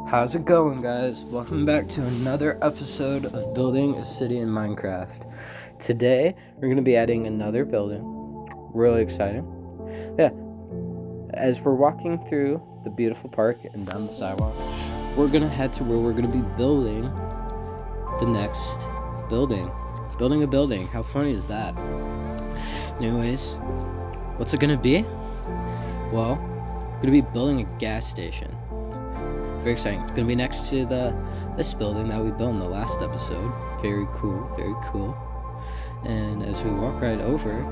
How's it going, guys? Welcome back to another episode of Building a City in Minecraft. Today, we're going to be adding another building. Really exciting. Yeah, as we're walking through the beautiful park and down the sidewalk, we're going to head to where we're going to be building the next building. Building a building. How funny is that? Anyways, what's it going to be? Well, we're going to be building a gas station. Very exciting. It's going to be next to this building that we built in the last episode. Very cool, very cool. And as we walk right over,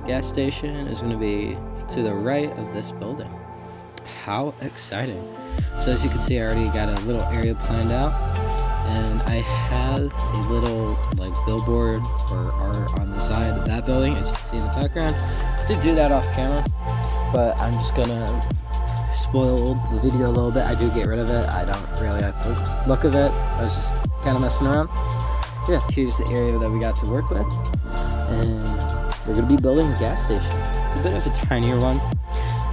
gas station is going to be to the right of this building. How exciting. So as you can see, I already got a little area planned out. And I have a little billboard or art on the side of that building, as you can see in the background. I did do that off camera, but I'm just going to spoil the video a little bit. I do get rid of it. I don't really like the look of it. I was just kind of messing around. Yeah, here's the area that we got to work with, and we're gonna be building a gas station. It's a bit of a tinier one,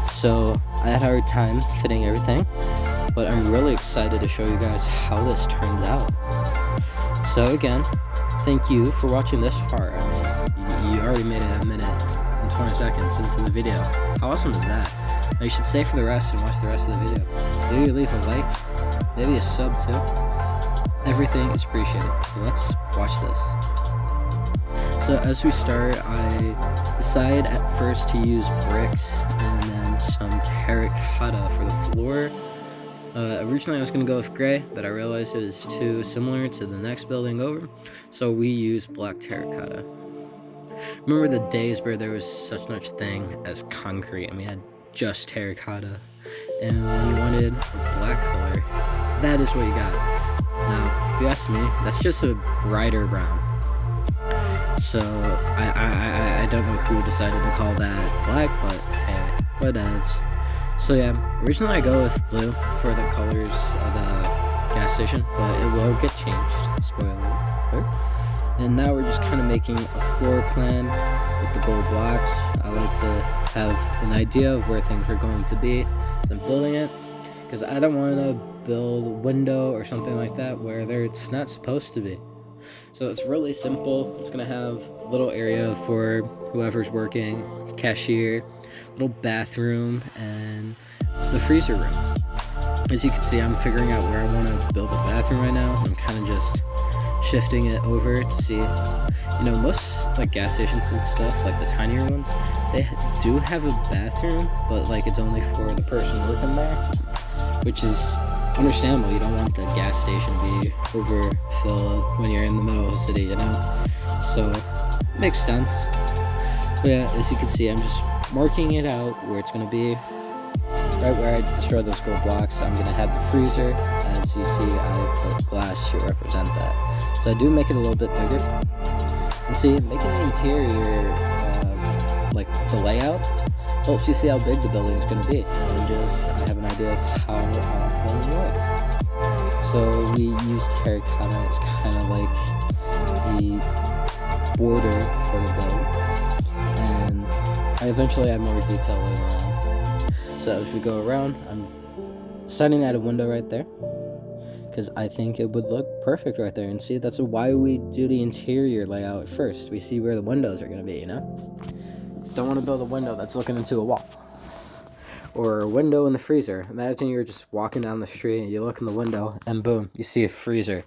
so I had a hard time fitting everything, but I'm really excited to show you guys how this turns out. So again, thank you for watching this far. I mean, you already made it a minute and 20 seconds into the video. How awesome is that? Now you should stay for the rest and watch the rest of the video. Maybe leave a like, maybe a sub too. Everything is appreciated. So let's watch this. So as we start, I decided at first to use bricks and then some terracotta for the floor. Originally I was going to go with gray, but I realized it was too similar to the next building over, so we used black terracotta. Remember the days where there was such thing as concrete and we had just terracotta, and when you wanted a black color, that is what you got. Now, if you ask me, that's just a brighter brown. So I don't know who decided to call that black, but hey, whatevs. So yeah, originally I go with blue for the colors of the gas station, but it will get changed. Spoiler alert. And now we're just kind of making a floor plan with the gold blocks. I like to have an idea of where things are going to be as I'm building it, because I don't want to build a window or something like that where it's not supposed to be. So it's really simple. It's going to have a little area for whoever's working, cashier, little bathroom, and the freezer room. As you can see, I'm figuring out where I want to build a bathroom right now. I'm kind of just shifting it over to see, most gas stations and stuff, like the tinier ones, they do have a bathroom, but it's only for the person working there, which is understandable. You don't want the gas station to be overfilled when you're in the middle of the city, so it makes sense. But yeah, as you can see, I'm just marking it out where it's going to be. Right where I destroyed those gold blocks, I'm going to have the freezer. As you see, I put glass to represent that. So I do make it a little bit bigger. And see, making the interior, the layout, helps you see how big the building is going to be. And I have an idea of how the building looks. So we used terracotta as kind of like the border for the build. And I eventually add more detail later on. So as we go around, I'm setting at a window right there, because I think it would look perfect right there. And see, that's why we do the interior layout first. We see where the windows are going to be, Don't want to build a window that's looking into a wall. Or a window in the freezer. Imagine you're just walking down the street and you look in the window and boom, you see a freezer.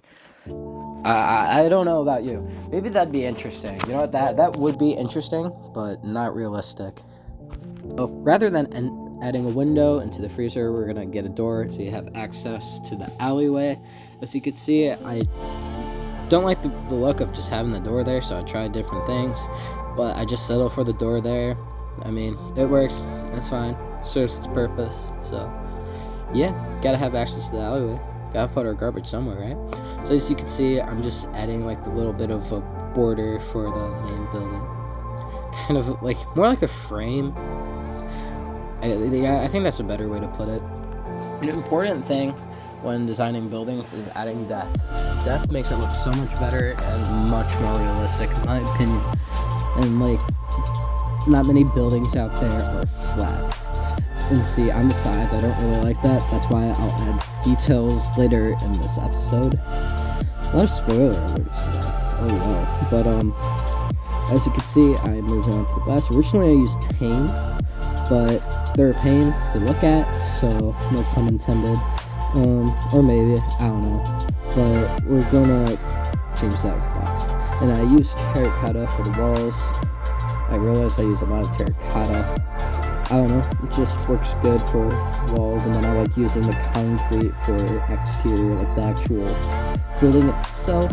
I don't know about you. Maybe that'd be interesting. You know what, that would be interesting, but not realistic. But rather than adding a window into the freezer, we're gonna get a door so you have access to the alleyway. As you can see, I don't like the look of just having the door there, so I tried different things, but I just settled for the door there. I mean, it works, it's fine, serves its purpose. So yeah, gotta have access to the alleyway, gotta put our garbage somewhere, right? So as you can see, I'm just adding the little bit of a border for the main building, kind of more like a frame. I think that's a better way to put it. An important thing when designing buildings is adding depth. Depth makes it look so much better and much more realistic, in my opinion. And not many buildings out there are flat. And see, on the sides, I don't really like that. That's why I'll add details later in this episode. A lot of spoiler alerts today. Oh well. But as you can see, I'm moving on to the glass. Originally I used panes, but they're a pain to look at, so no pun intended. Or maybe, I don't know. But we're gonna change that with blocks. And I used terracotta for the walls. I realized I use a lot of terracotta. I don't know, it just works good for walls, and then I like using the concrete for exterior, like the actual building itself.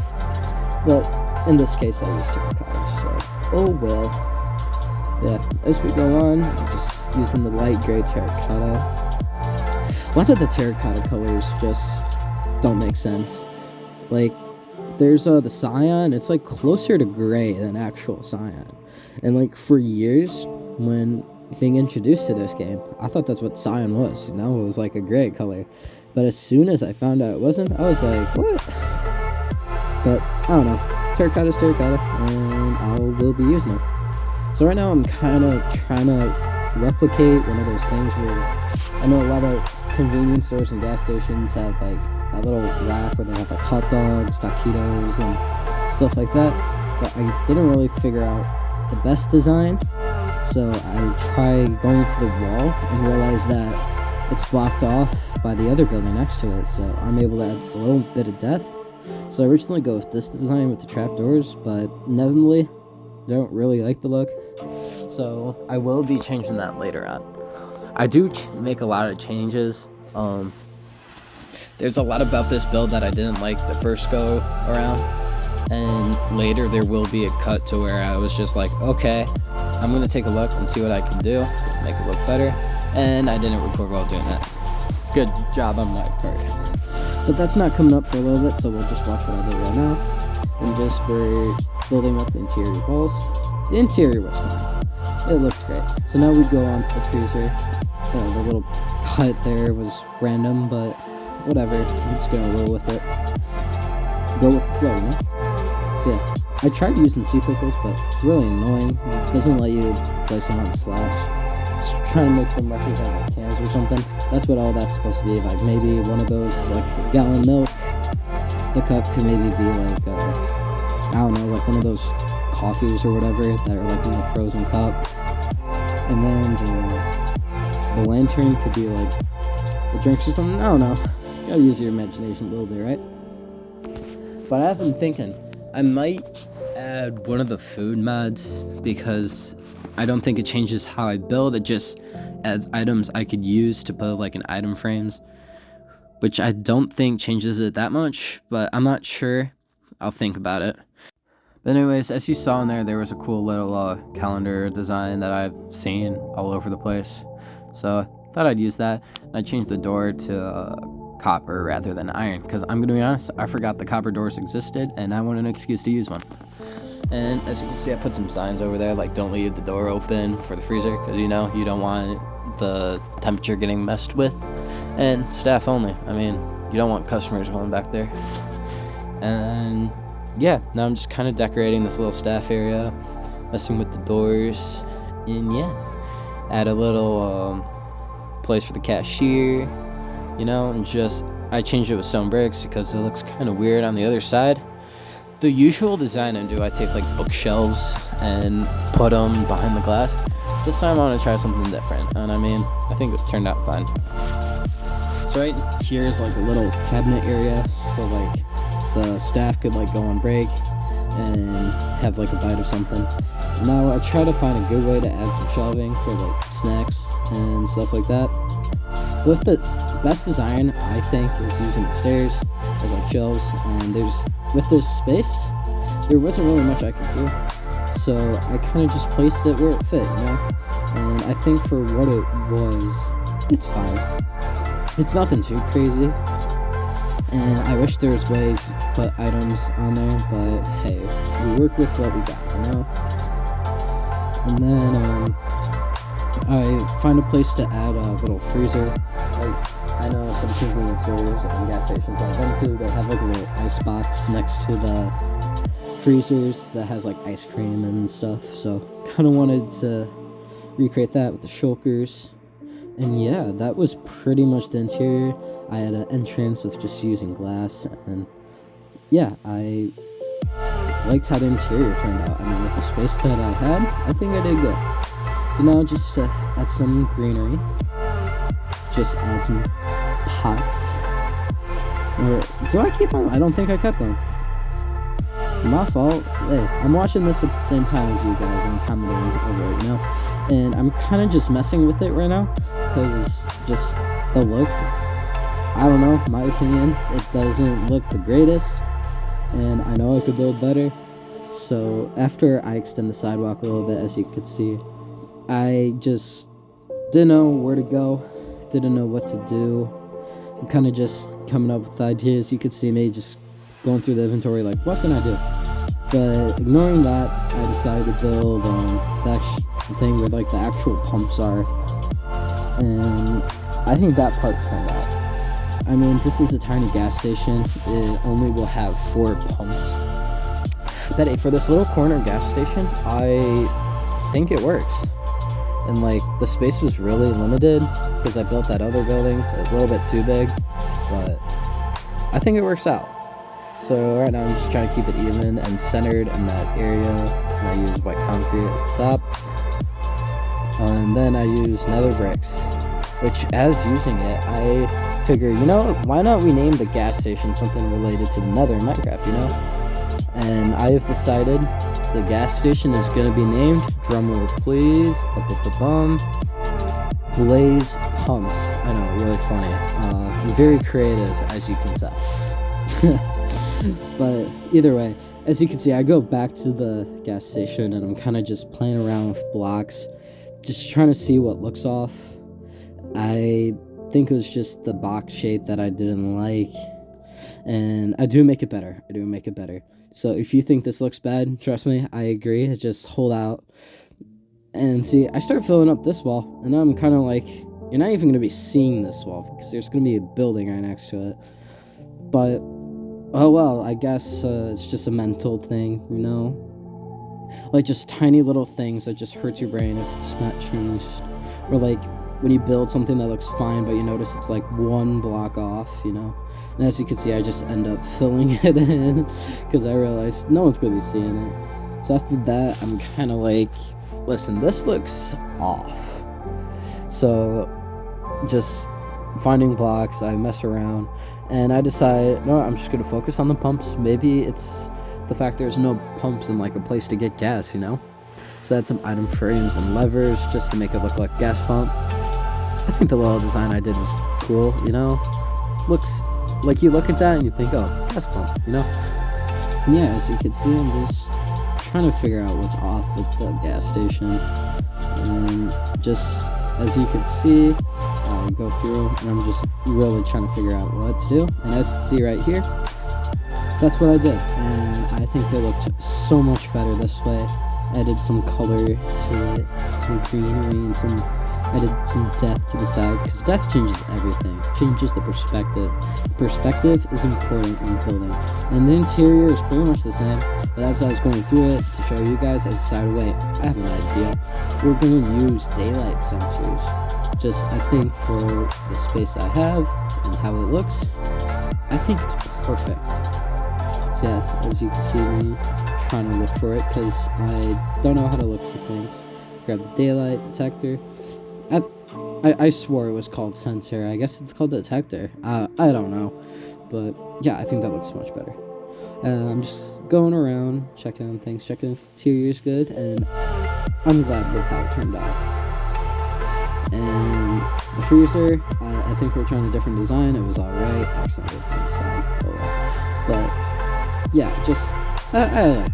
But in this case, I use terracotta, so oh well. Yeah, as we go on, I'm just using the light gray terracotta. A lot of the terracotta colors just don't make sense. Like, there's the cyan, it's like closer to gray than actual cyan. And like for years, when being introduced to this game, I thought that's what cyan was. It was like a gray color. But as soon as I found out it wasn't, I was like, what? But I don't know. Terracotta's terracotta, and I will be using it. So right now I'm kind of trying to replicate one of those things where I know a lot of convenience stores and gas stations have like a little rack where they have like hot dogs, taquitos, and stuff like that. But I didn't really figure out the best design. So I tried going to the wall and realized that it's blocked off by the other building next to it, so I'm able to add a little bit of depth. So I originally go with this design with the trapdoors, but inevitably don't really like the look. So I will be changing that later on. I do make a lot of changes. There's a lot about this build that I didn't like the first go around, and later there will be a cut to where I was just like, okay, I'm going to take a look and see what I can do to make it look better, and I didn't record while doing that. Good job on my part. But that's not coming up for a little bit, so we'll just watch what I did right now. And just we're building up the interior walls. The interior was fine. It looked great. So now we go on to the freezer. The little cut there was random, but whatever. I'm just going to roll with it. Go with the flow, you know? So yeah. I tried using sea pickles, but it's really annoying. It doesn't let you place them on slabs. Just trying to make them represent like cans or something. That's what all that's supposed to be. Like maybe one of those is like a gallon of milk. The cup could maybe be like, I don't know, like one of those coffees or whatever that are like in a frozen cup. And then the lantern could be like a drink or something. I don't know. You gotta use your imagination a little bit, right? But I've been thinking, I might add one of the food mods because I don't think it changes how I build. It just adds items I could use to put like in item frames, which I don't think changes it that much, but I'm not sure. I'll think about it. But anyways, as you saw in there was a cool little calendar design that I've seen all over the place. So I thought I'd use that. And I changed the door to copper rather than iron, because I'm gonna be honest, I forgot the copper doors existed and I want an excuse to use one. And as you can see, I put some signs over there like don't leave the door open for the freezer, because you know you don't want the temperature getting messed with, and staff only. I mean, you don't want customers going back there. And yeah, now I'm just kind of decorating this little staff area, messing with the doors, and yeah, add a little place for the cashier, you know, and just I changed it with stone bricks because it looks kind of weird on the other side. The usual design I do, I take like bookshelves and put them behind the glass. This time I want to try something different, and I mean, I think it turned out fine. So right here is like a little cabinet area, so like the staff could like go on break and have like a bite of something. Now I try to find a good way to add some shelving for like snacks and stuff like that. With the best design, I think, is using the stairs as like shelves, and with this space, there wasn't really much I could do, so I kind of just placed it where it fit, you know. And I think for what it was, it's fine. It's nothing too crazy, and I wish there was ways to put items on there, but hey, we work with what we got, you know. And then I find a place to add a little freezer. I know some convenience stores and gas stations I've been to, they have like a little ice box next to the freezers that has like ice cream and stuff, so kind of wanted to recreate that with the shulkers. And yeah, that was pretty much the interior. I had an entrance with just using glass, and yeah, I liked how the interior turned out. I mean, with the space that I had, I think I did good. So now just add some greenery. Just add some pots. Or do I keep them? I don't think I kept them. My fault. Hey, I'm watching this at the same time as you guys and commenting over it, you know? And I'm kind of just messing with it right now, because just the look, I don't know, my opinion, it doesn't look the greatest, and I know I could build better. So after I extend the sidewalk a little bit, as you could see, I just didn't know where to go, didn't know what to do. I'm kind of just coming up with ideas. You could see me just going through the inventory like, what can I do? But ignoring that, I decided to build the thing where like the actual pumps are, and I think that part turned out. I mean, this is a tiny gas station. It only will have 4 pumps. But hey, for this little corner gas station, I think it works. And like, the space was really limited because I built that other building a little bit too big, but I think it works out. So right now I'm just trying to keep it even and centered in that area, and I use white concrete as the top. And then I use nether bricks, which as using it, I figure, you know, why not rename the gas station something related to the nether in Minecraft, you know? And I have decided the gas station is going to be named, drumroll please, Blaze Pumps. I know, really funny. I'm very creative, as you can tell. But either way, as you can see, I go back to the gas station and I'm kind of just playing around with blocks, just trying to see what looks off. I think it was just the box shape that I didn't like, and I do make it better. So if you think this looks bad, trust me, I agree. Just hold out. And see, I start filling up this wall, and I'm kind of like, you're not even going to be seeing this wall because there's going to be a building right next to it. But oh well, I guess it's just a mental thing, you know? Like, just tiny little things that just hurt your brain if it's not changed. Or like, when you build something that looks fine, but you notice it's like 1 block off, you know? And as you can see, I just end up filling it in, because I realized no one's going to be seeing it. So after that, I'm kind of like, listen, this looks off. So, just finding blocks, I mess around, and I decide, no, I'm just going to focus on the pumps. Maybe it's the fact there's no pumps in like a place to get gas, you know? So I had some item frames and levers just to make it look like a gas pump. I think the little design I did was cool, you know? Looks like, you look at that and you think, oh, gas pump, you know? And yeah, as you can see, I'm just trying to figure out what's off with the gas station. And just as you can see, I go through and I'm just really trying to figure out what to do. And as you can see right here, that's what I did. And I think it looked so much better this way. Added some color to it, some greenery, and added some depth to the side, because depth changes everything, changes the perspective. Perspective is important in building, and the interior is pretty much the same, but as I was going through it to show you guys, I decided, wait, I have an idea. We're going to use daylight sensors. Just, I think for the space I have and how it looks, I think it's perfect. So yeah, as you can see me trying to look for it, because I don't know how to look for things. Grab the daylight detector. I swore it was called sensor. I guess it's called detector. I don't know. But yeah, I think that looks much better. I'm just going around, checking on things, checking if the interior is good, and I'm glad with how it turned out. And the freezer, I think we're trying a different design. It was alright. I accidentally put it inside. Oh well. But yeah, just I like it.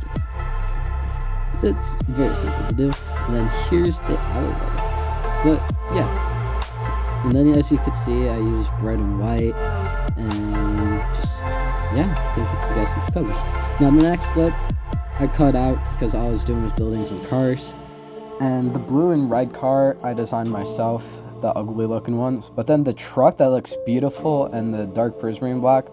It's very simple to do. And then here's the alleyway. But yeah. And then as you can see, I used red and white. And just, yeah, I think it's the guys who've covered. Now the next clip, I cut out because all I was doing was building some cars. And the blue and red car I designed myself, the ugly looking ones. But then the truck that looks beautiful and the dark prismarine black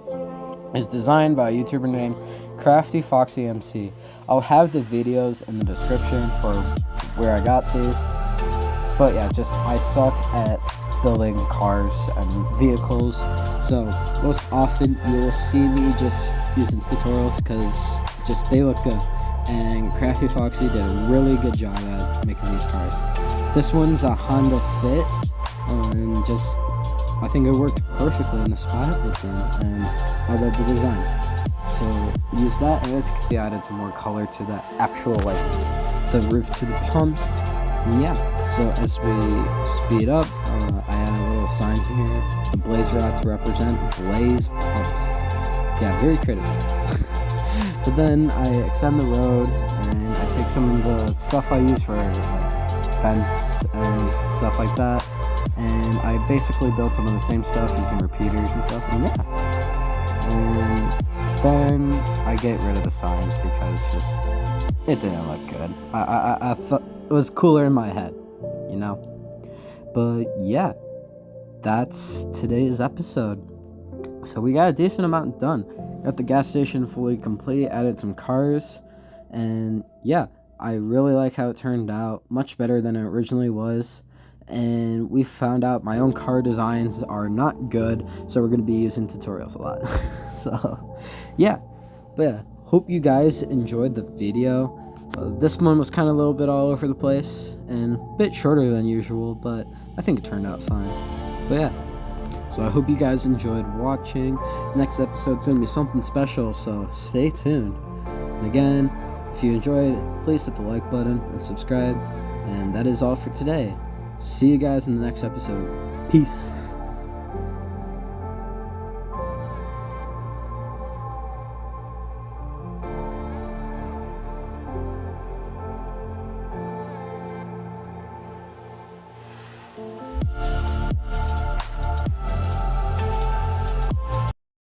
is designed by a YouTuber named Crafty Foxy MC. I'll have the videos in the description for where I got these. But yeah, just I suck at building cars and vehicles. So most often you will see me just using tutorials because just they look good. And Crafty Foxy did a really good job at making these cars. This one's a Honda Fit, and just I think it worked perfectly in the spot it's in, and I love the design. So use that, and as you can see, I added some more color to the actual the roof to the pumps. And yeah, so as we speed up, I added a little sign here, the Blaze Rod to represent Blaze Pumps. Yeah, very creative. But then I extend the road, and I take some of the stuff I use for fence and stuff like that, and I basically built some of the same stuff using repeaters and stuff, and yeah. And then I get rid of the sign because just it didn't look good. I thought it was cooler in my head, you know. But yeah, that's today's episode. So we got a decent amount done. Got the gas station fully complete, added some cars, and yeah, I really like how it turned out. Much better than it originally was. And we found out my own car designs are not good, so we're going to be using tutorials a lot. So yeah, but yeah, hope you guys enjoyed the video. This one was kind of a little bit all over the place and a bit shorter than usual, but I think it turned out fine. But yeah, so I hope you guys enjoyed watching. Next episode's going to be something special, so stay tuned. And again, if you enjoyed it, please hit the like button and subscribe. And that is all for today. See you guys in the next episode. Peace.